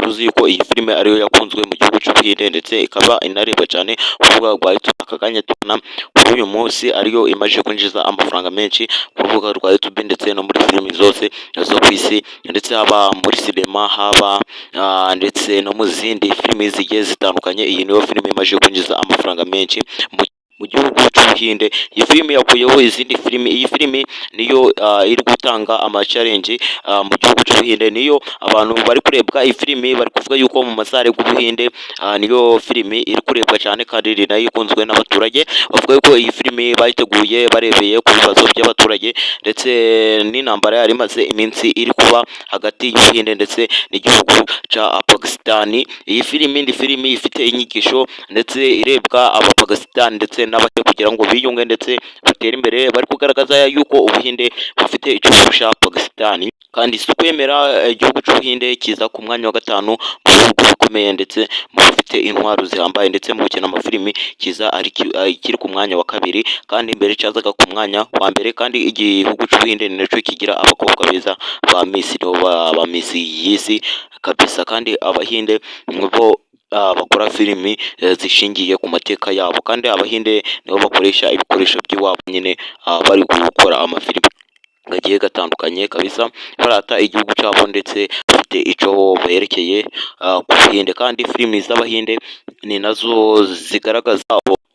tuzi yuko iyi filime ariyo yakunzwe mu gihugu cy'Ubuhinde ndetse ikaba inarebwa cyane ku rubuga rwa YouTube. Aka kanya tubona kuri uyu munsi ariyo imaze kwinjiza amafaranga menshi ku rubuga rwa YouTube ndetse no muri filimi zose zo ku isi, ndetse haba muri sinema, haba ndetse no mu zindi filimi zigiye zitandukanye. Iyi niyo filime imaze kwinjiza amafaranga menshi mu gihugu cy'Ubuhinde. Iyi filimi yakuyeho izindi filimi. Iyi filimi niyo iri gutanga amacalenji mu gihugu cy'Ubuhinde, niyo abantu bari kurebwa. Iyi filimi bari kuvuga yuko mu masare y'Ubuhinde niyo filimi iri kurebwa cyane kandi ni nayo ikunzwe n'abaturage. Bavuga yuko iyi filimi bayiteguye barebeye ku bibazo by'abaturage ndetse n'intambara yari imaze iminsi iri kuba hagati y'Ubuhinde ndetse n'igihugu cya Pakistan. Iyi filimi ni filimi ifite inyigisho ndetse irebwa Abapakistan ndetse n'abate kugira ngo biyunge ndetse batere imbere. Bari kugaragaza yuko Ubuhinde bufite icyo kurusha Pakistan, kandi si ukwemera igihugu cy'Ubuhinde kiza ku mwanya wa gatanu mu bihugu bikomeye ndetse mu bifite intwaro zihambaye, ndetse mu gukina amafilimi kiza kiri ku mwanya wa kabiri, kandi mbere cyazaga ku mwanya wa mbere. Kandi igihugu cy'Ubuhinde ni nacyo kigira abakobwa beza ba Miss y'isi kabisa. Kandi Abahinde bo bakora filimi zishingiye ku mateka yabo, kandi Abahinde nibo bakoresha ibikoresho by'iwabo nyine bari gukora amafilimi gagiye gatandukanye kabisa, barata igihugu cyabo ndetse bafite icyo berekeye ku Buhinde. Kandi filimi z'Abahinde ni nazo zigaragaza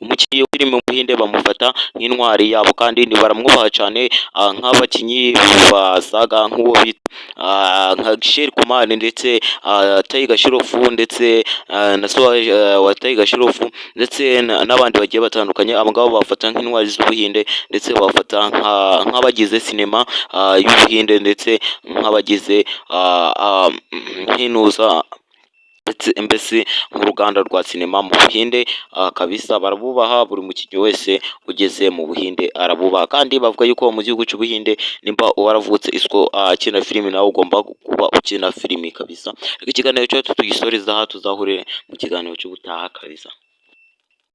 umukinnyi w'ifilimi mu Buhinde bamufata nk'intwari yabo, kandi baramwubaha cyane nk'abakinnyi basaga nk'uwo bita nka Sher Kumar ndetse Tiger Shroff ndetse na wa Tiger Shroff ndetse n'abandi bagiye batandukanye. Abo ngabo bafata nk'intwari z'Ubuhinde ndetse bafata nk'abagize sinema y'Ubuhinde ndetse nk'abagize nk'inuza mbese nk'uruganda rwa sinema mu Buhinde kabisa. Barabubaha, buri mukinnyi wese ugeze mu Buhinde arabubaha. Kandi bavuga yuko mu gihugu cy'Ubuhinde nimba waravutse iswo akina filimi nawe ugomba kuba ukina filimi kabisa. Ikiganiro cyacu tugisoreza aha, tuzahurire mu kiganiro cy'ubutaha kabisa.